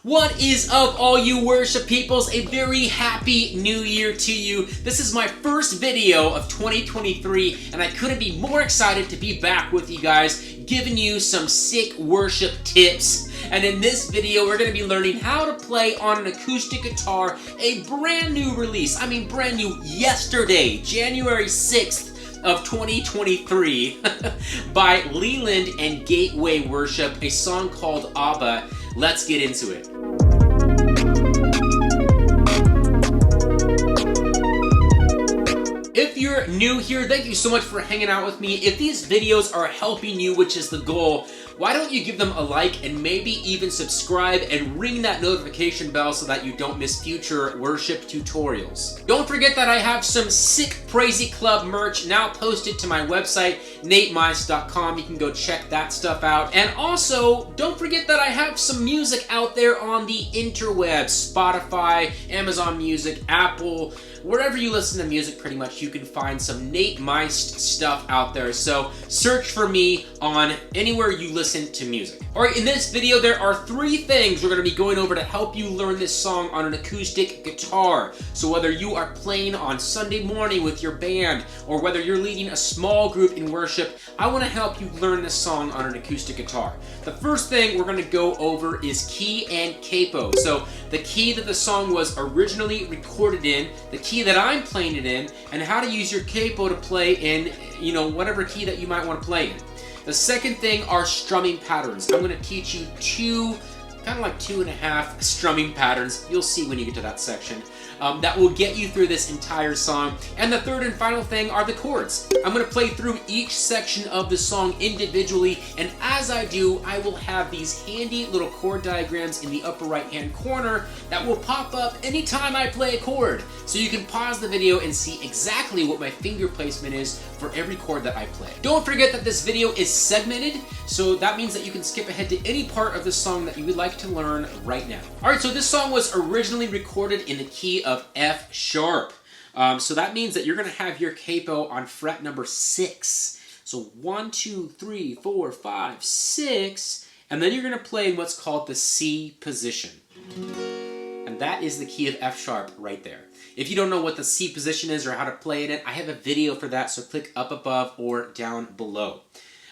What is up, all you worship peoples? A very happy new year to you. This is my first video of 2023, and I couldn't be more excited to be back with you guys, giving you some sick worship tips. And in this video, we're going to be learning how to play on an acoustic guitar, a brand new release. I mean, brand new yesterday, January 6th of 2023 by Leeland and Gateway Worship, a song called Abba. Let's get into it. If you're new here, thank you so much for hanging out with me. If these videos are helping you, which is the goal, why don't you give them a like and maybe even subscribe and ring that notification bell so that you don't miss future worship tutorials. Don't forget that I have some sick Praisey Club merch now posted to my website, natemeist.com. You can go check that stuff out. And also, don't forget that I have some music out there on the interwebs, Spotify, Amazon Music, Apple, wherever you listen to music, pretty much, you can find some Nate Meist stuff out there. So search for me on anywhere you listen to music. Alright, in this video, there are 3 things we're going to be going over to help you learn this song on an acoustic guitar. So whether you are playing on Sunday morning with your band, or whether you're leading a small group in worship, I want to help you learn this song on an acoustic guitar. The first thing we're going to go over is key and capo. So the key that the song was originally recorded in, the key that I'm playing it in, and how to use your capo to play in, whatever key that you might want to play in. The second thing are strumming patterns. I'm going to teach you 2, kind of like 2.5 strumming patterns. You'll see when you get to that section. That will get you through this entire song. And the third and final thing are the chords. I'm going to play through each section of the song individually, and as I do, I will have these handy little chord diagrams in the upper right hand corner that will pop up anytime I play a chord. So you can pause the video and see exactly what my finger placement is for every chord that I play. Don't forget that this video is segmented, so that means that you can skip ahead to any part of the song that you would like to learn right now. Alright, so this song was originally recorded in the key of F sharp. So that means that you're going to have your capo on fret number 6. So 1, 2, 3, 4, 5, 6, and then you're going to play in what's called the C position. And that is the key of F sharp right there. If you don't know what the C position is or how to play in it, I have a video for that, so click up above or down below.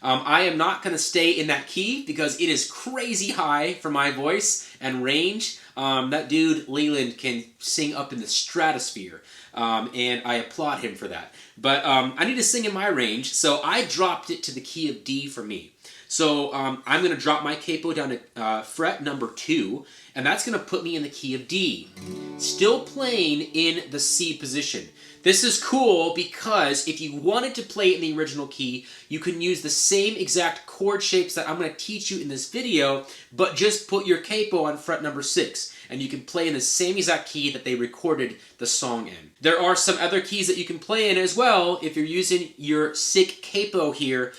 I am not going to stay in that key because it is crazy high for my voice and range. That dude, Leeland, can sing up in the stratosphere, and I applaud him for that. But I need to sing in my range, so I dropped it to the key of D for me. So I'm going to drop my capo down to fret number 2, and that's going to put me in the key of D, still playing in the C position. This is cool because if you wanted to play it in the original key, you can use the same exact chord shapes that I'm going to teach you in this video, but just put your capo on fret number 6, and you can play in the same exact key that they recorded the song in. There are some other keys that you can play in as well if you're using your sick capo here.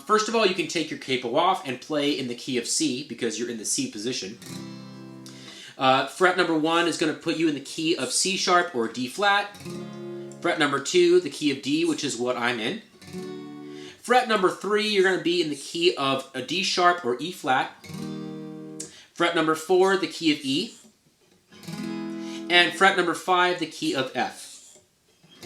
First of all, you can take your capo off and play in the key of C because you're in the C position. Fret number 1 is going to put you in the key of C sharp or D flat. Fret number 2, the key of D, which is what I'm in. Fret number 3, you're going to be in the key of a D sharp or E flat. Fret number 4, the key of E. And fret number 5, the key of F.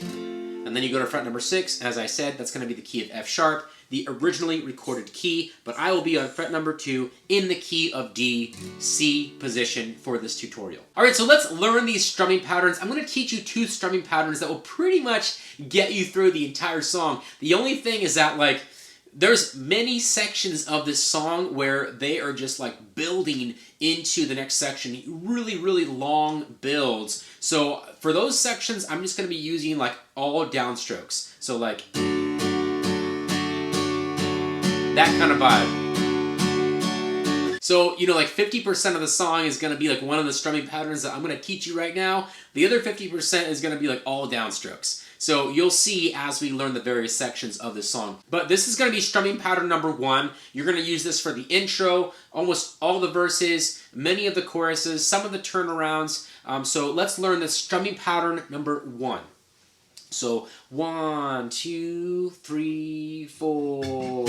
And then you go to fret number 6, as I said, that's going to be the key of F sharp, the originally recorded key, but I will be on fret number 2 in the key of D, C position for this tutorial. Alright, so let's learn these strumming patterns. I'm going to teach you 2 strumming patterns that will pretty much get you through the entire song. The only thing is that, there's many sections of this song where they are just building into the next section, really, really long builds. So for those sections, I'm just going to be using all downstrokes. So that kind of vibe. So, 50% of the song is going to be one of the strumming patterns that I'm going to teach you right now. The other 50% is going to be all downstrokes. So you'll see as we learn the various sections of this song. But this is going to be strumming pattern number 1. You're going to use this for the intro, almost all the verses, many of the choruses, some of the turnarounds. So let's learn the strumming pattern number 1. So 1, 2, 3, 4.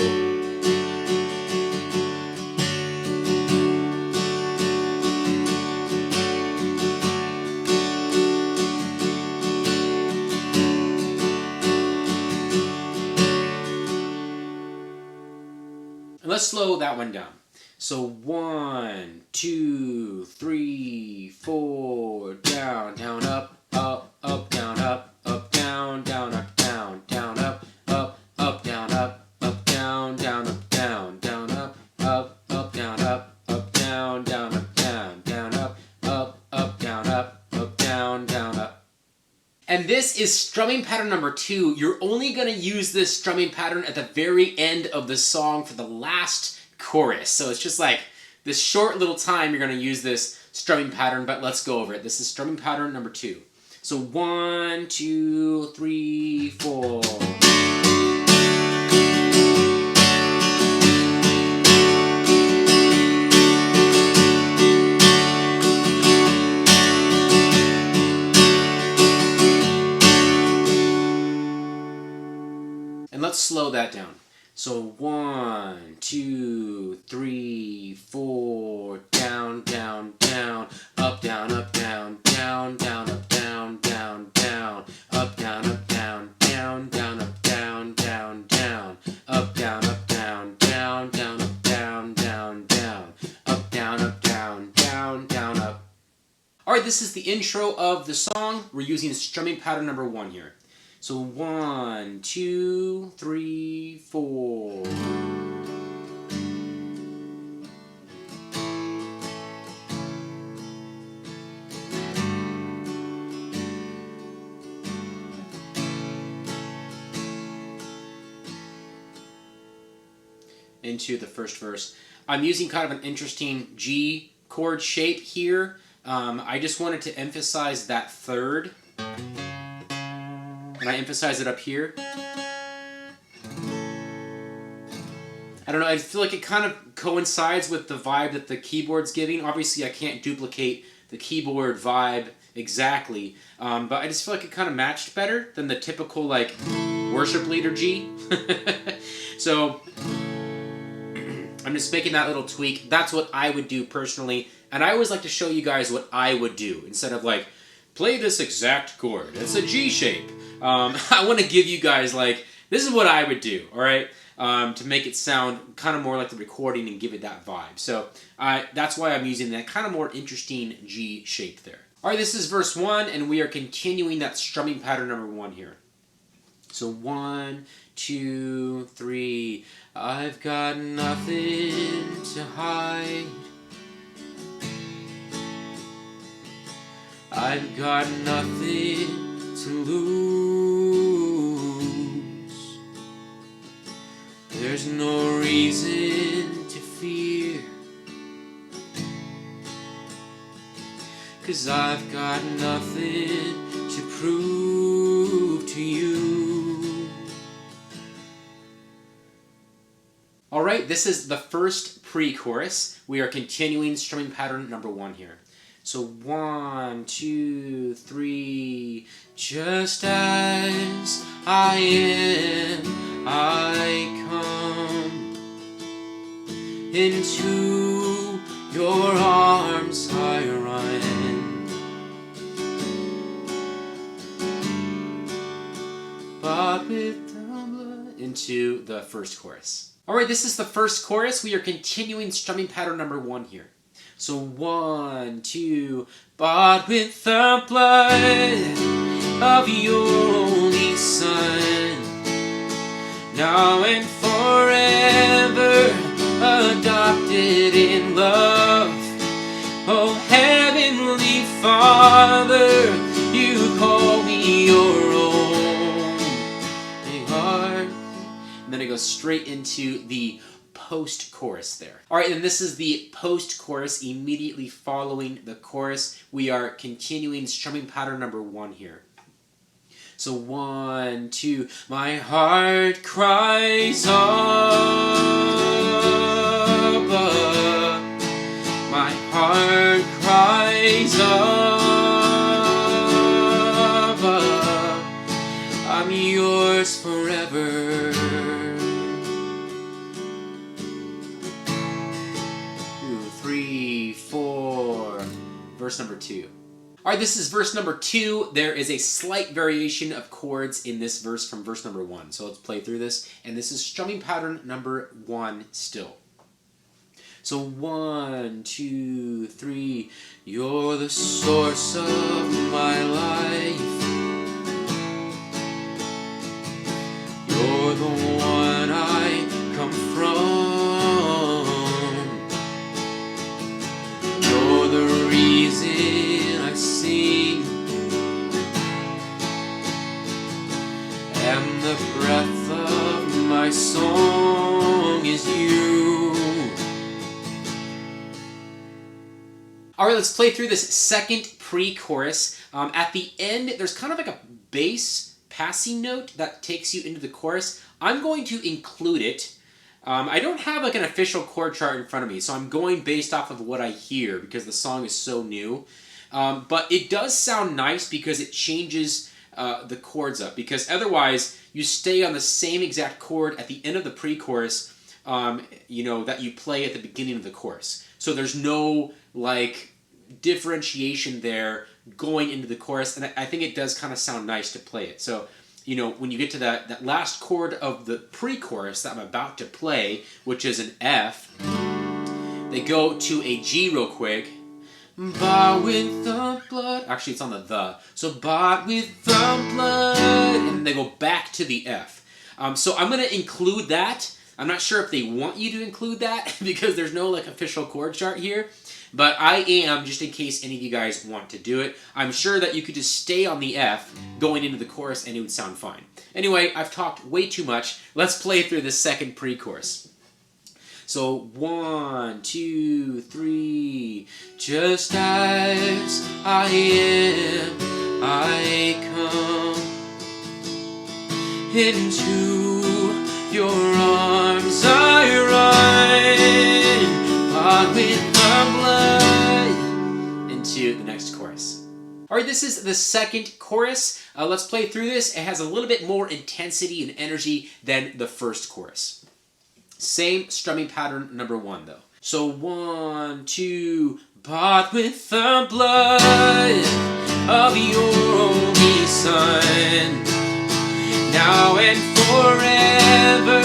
let's slow that one down. So 1, 2, 3, 4, down, down, up, up, up, down, up, down, down, up, down, down, up, down, up, down, down, up, down, down, up, down, up, down, down, up, down, down, up, down, up, down, down, up. And this is strumming pattern number 2. You're only going to use this strumming pattern at the very end of the song for the last chorus. So it's just like this short little time you're going to use this strumming pattern, but let's go over it. This is strumming pattern number 2. So 1, 2, 3, 4. And let's slow that down. So 1, 2, 3, 4, down, down, down, up, down, down, down, up, down, down, down, up, down, down, down, down, up, down, down, down, up, down, down, down, down, up, down, down, down, up, down, down, down, up. All right, this is the intro of the song. We're using strumming pattern number 1 here. So 1, 2, 3, 4. Into the first verse. I'm using kind of an interesting G chord shape here. I just wanted to emphasize that third. And I emphasize it up here. I don't know, I feel like it kind of coincides with the vibe that the keyboard's giving. Obviously, I can't duplicate the keyboard vibe exactly, but I just feel like it kind of matched better than the typical, like, worship leader G. So, I'm just making that little tweak. That's what I would do personally, and I always like to show you guys what I would do, instead of, like, play this exact chord. It's a G shape. I want to give you guys, like, this is what I would do, alright? To make it sound kind of more like the recording and give it that vibe. So, that's why I'm using that kind of more interesting G shape there. Alright, this is verse 1, and we are continuing that strumming pattern number 1 here. So, 1, 2, 3, I've got nothing to hide. I've got nothing to lose. There's no reason to fear, 'cause I've got nothing to prove to you. Alright, this is the first pre-chorus. We are continuing strumming pattern number 1 here. So 1, 2, 3, just as I am, I come into your arms I run, but with the blood. Into the first chorus. Alright, this is the first chorus. We are continuing strumming pattern number 1 here. So 1, 2, bought with the blood of your only Son, now and forever adopted in love. Oh, Heavenly Father, you call me your own. My heart. And then it goes straight into the post-chorus there. Alright, and this is the post-chorus immediately following the chorus. We are continuing strumming pattern number 1 here. So 1, 2, my heart cries Abba. My heart cries Abba. I'm yours forever. 3, 4, verse number 2. Alright, this is verse number 2. There is a slight variation of chords in this verse from verse number 1. So let's play through this. And this is strumming pattern number 1 still. So 1, 2, 3. You're the source of my life. You're the one I come from. You're the reason I sing. And the breath of my song is you. Alright, let's play through this second pre-chorus. At the end, there's kind of like a bass passing note that takes you into the chorus. I'm going to include it. I don't have like an official chord chart in front of me, so I'm going based off of what I hear because the song is so new. But it does sound nice because it changes the chords up, because otherwise you stay on the same exact chord at the end of the pre-chorus, you know, that you play at the beginning of the chorus. So there's no like differentiation there going into the chorus, and I think it does kind of sound nice to play it. So, you know, when you get to that last chord of the pre-chorus that I'm about to play, which is an F, they go to a G real quick. Bought with the blood. Actually, it's on the. So, bought with the blood. And they go back to the F. So, I'm going to include that. I'm not sure if they want you to include that because there's no like official chord chart here. But I am, just in case any of you guys want to do it. I'm sure that you could just stay on the F going into the chorus and it would sound fine. Anyway, I've talked way too much. Let's play through the second pre-chorus. So 1, 2, 3, just as I am, I come into your arms I run, bought with the blood, into the next chorus. Alright, this is the second chorus. Let's play through this. It has a little bit more intensity and energy than the first chorus. Same strumming pattern number 1 though. So 1, 2, bought with the blood of your only Son, now and forever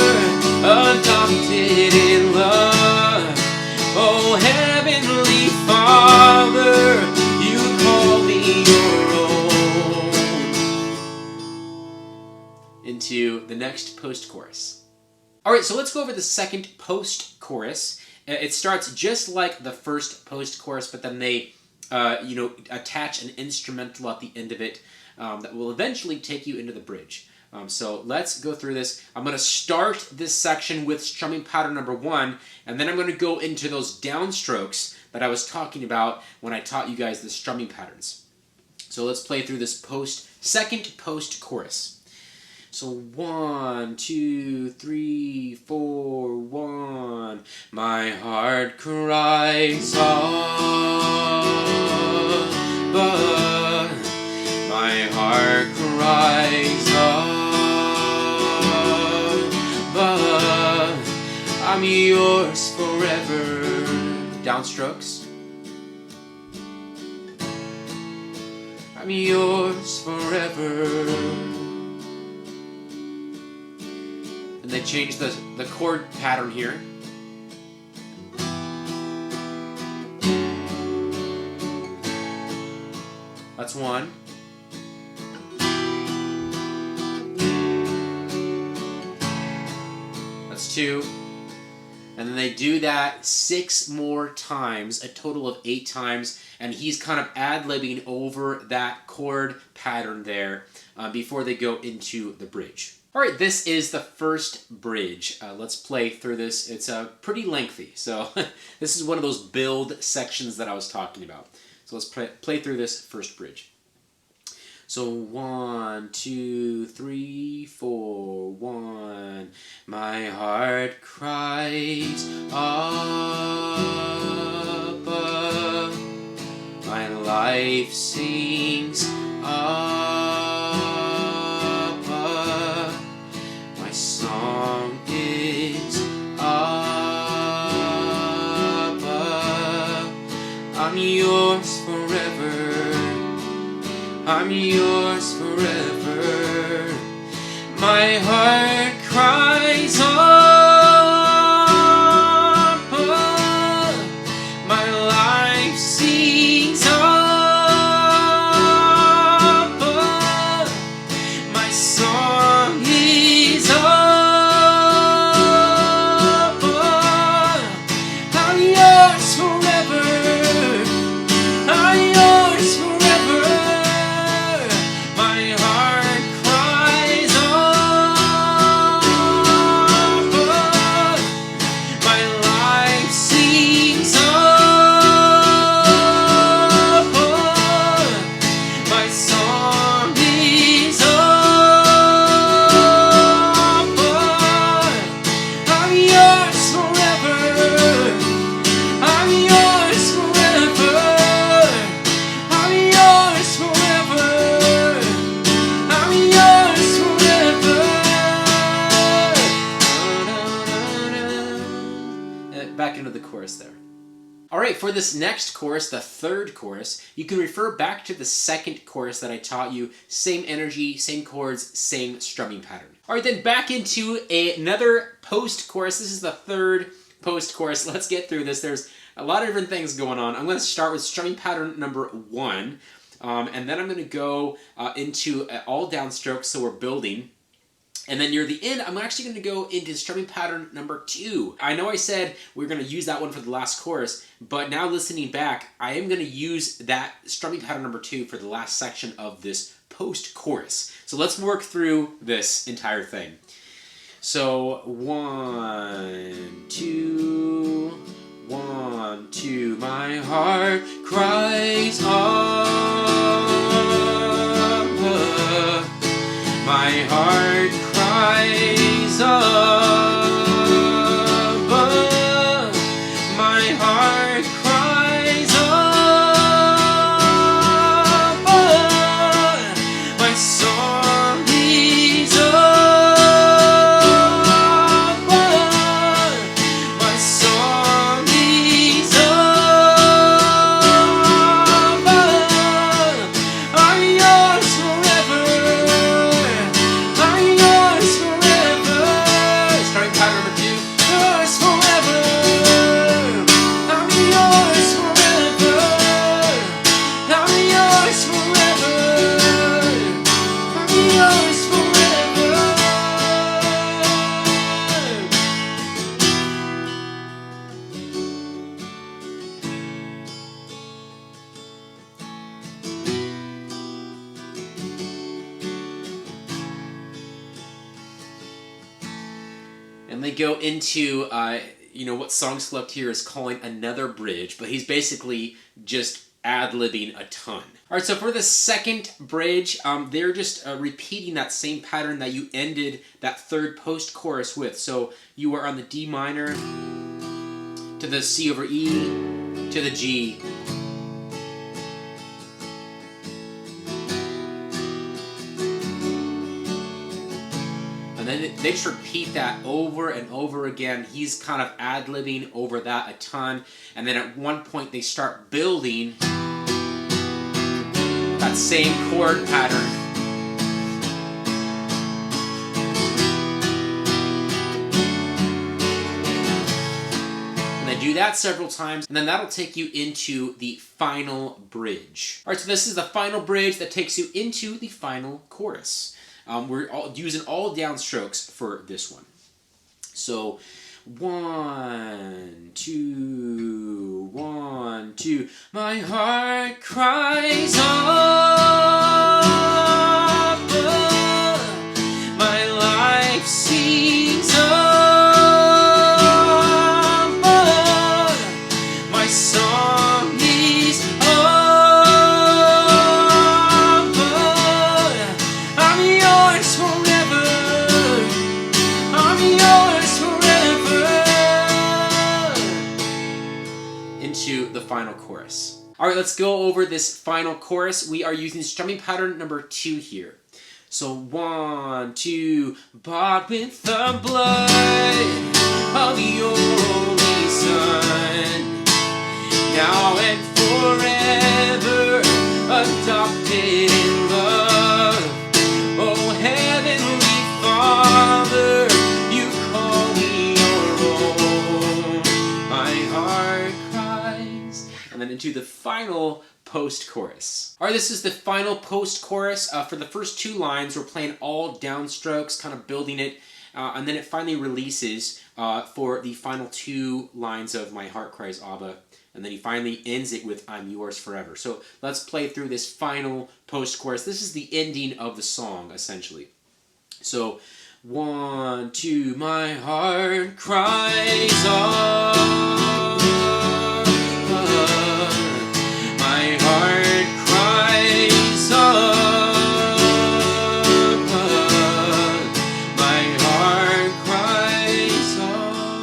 adopted in love. Oh Heavenly Father, you call me your own. Into the next post-chorus. Alright, so let's go over the second post-chorus. It starts just like the first post-chorus, but then they you know, attach an instrumental at the end of it that will eventually take you into the bridge. So let's go through this. I'm going to start this section with strumming pattern number 1, and then I'm going to go into those downstrokes that I was talking about when I taught you guys the strumming patterns. So let's play through this second post-chorus. So 1, 2, 3, 4, 1. My heart cries, Abba. My heart cries, Abba. I'm yours forever. Downstrokes. I'm yours forever. And they change the chord pattern here. That's 1. That's 2. And then they do that 6 more times, a total of 8 times, and he's kind of ad-libbing over that chord pattern there before they go into the bridge. Alright, this is the first bridge. Let's play through this. It's pretty lengthy, so this is one of those build sections that I was talking about. So let's play through this first bridge. So 1, 2, 3, 4, 1. My heart cries, Abba. My life sings, Abba. My song is, Abba. I'm yours forever. I'm yours forever. My heart cries, Abba. Alright, for this next chorus, the third chorus, you can refer back to the second chorus that I taught you. Same energy, same chords, same strumming pattern. Alright, then back into another post-chorus. This is the third post-chorus. Let's get through this. There's a lot of different things going on. I'm going to start with strumming pattern number 1, and then I'm going to go into all downstrokes, so we're building. And then near the end, I'm actually going to go into strumming pattern number 2. I know I said we're going to use that one for the last chorus, but now listening back, I am going to use that strumming pattern number 2 for the last section of this post-chorus. So let's work through this entire thing. So 1, 2, 1, 2, my heart cries Abba, my heart cries Abba, my heart cries Abba, my song is Abba, my song is Abba, I'm yours forever. And they go into, what Song Select here is calling another bridge, but he's basically just ad-libbing a ton. Alright, so for the second bridge, they're just repeating that same pattern that you ended that third post-chorus with. So you are on the D minor, to the C over E, to the G. And then they just repeat that over and over again. He's kind of ad-libbing over that a ton. And then at one point they start building that same chord pattern. And they do that several times, and then that'll take you into the final bridge. Alright, so this is the final bridge that takes you into the final chorus. We're using all downstrokes for this one. So 1, 2, 1, 2. My heart cries Abba, my life sings Abba, my song is into the final chorus. Alright, let's go over this final chorus. We are using strumming pattern number 2 here. So 1, 2, bought with the blood of your only Son, now and forever adopted in love. Oh, Heavenly Father, you call me your own. My heart cries. And then into the final post-chorus. Alright, this is the final post-chorus. For the first 2 lines, we're playing all downstrokes, kind of building it, and then it finally releases for the final 2 lines of My Heart Cries Abba, and then he finally ends it with I'm Yours Forever. So let's play through this final post-chorus. This is the ending of the song, essentially. So 1, 2, my heart cries Abba, my heart cries Abba, my heart cries Abba,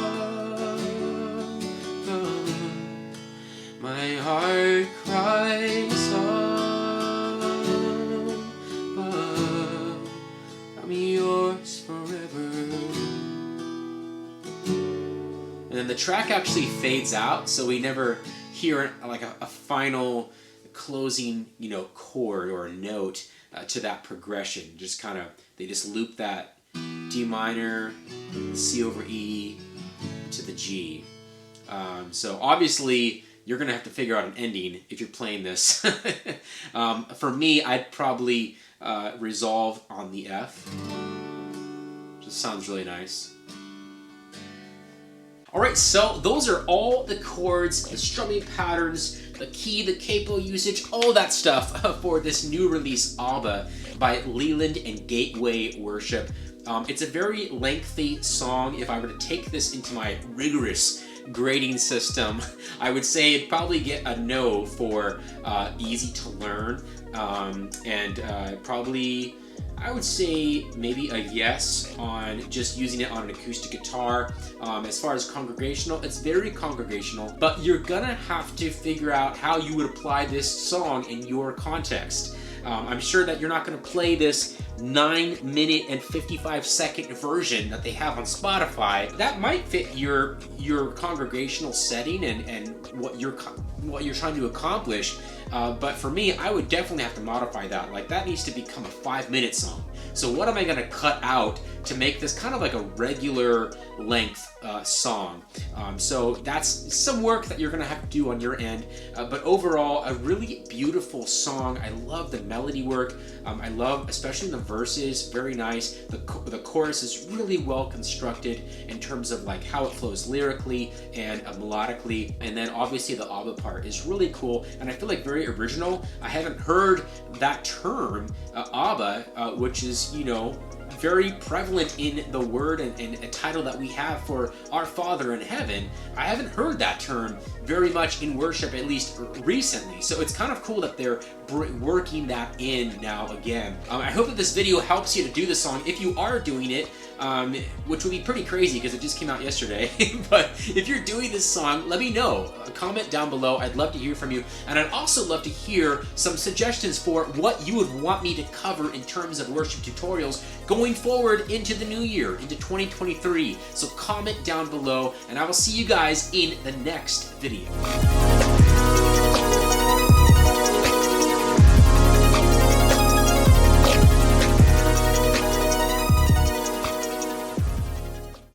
my heart cries Abba, I'm yours forever. And then the track actually fades out, so we never hear like a final closing, you know, chord or a note to that progression. Just kind of, they just loop that D minor, C over E to the G. So obviously you're gonna have to figure out an ending if you're playing this. For me, I'd probably resolve on the F. Just sounds really nice. Alright, so those are all the chords, the strumming patterns, the key, the capo usage, all that stuff for this new release, Abba, by Leeland and Gateway Worship. It's a very lengthy song. If I were to take this into my rigorous grading system, I would say it'd probably get a no for easy to learn, and probably, I would say maybe a yes on just using it on an acoustic guitar. As far as congregational, it's very congregational, but you're gonna have to figure out how you would apply this song in your context. I'm sure that you're not gonna play this 9-minute and 55-second version that they have on Spotify. That might fit your congregational setting and what you're trying to accomplish. But for me, I would definitely have to modify that. Like, that needs to become a 5-minute song. So what am I gonna cut out to make this kind of like a regular length song? So that's some work that you're gonna have to do on your end. But overall, a really beautiful song. I love the melody work. I love, especially the verses, very nice. The chorus is really well constructed in terms of like how it flows lyrically and melodically. And then obviously the Abba part is really cool, and I feel like very original. I haven't heard that term, Abba, which is, you know, very prevalent in the word and a title that we have for our Father in heaven. I haven't heard that term very much in worship, at least recently. So it's kind of cool that they're working that in now again. I hope that this video helps you to do the song if you are doing it, which would be pretty crazy because it just came out yesterday. But if you're doing this song, let me know. Comment down below. I'd love to hear from you. And I'd also love to hear some suggestions for what you would want me to cover in terms of worship tutorials going forward into the new year, into 2023. So comment down below, and I will see you guys in the next video.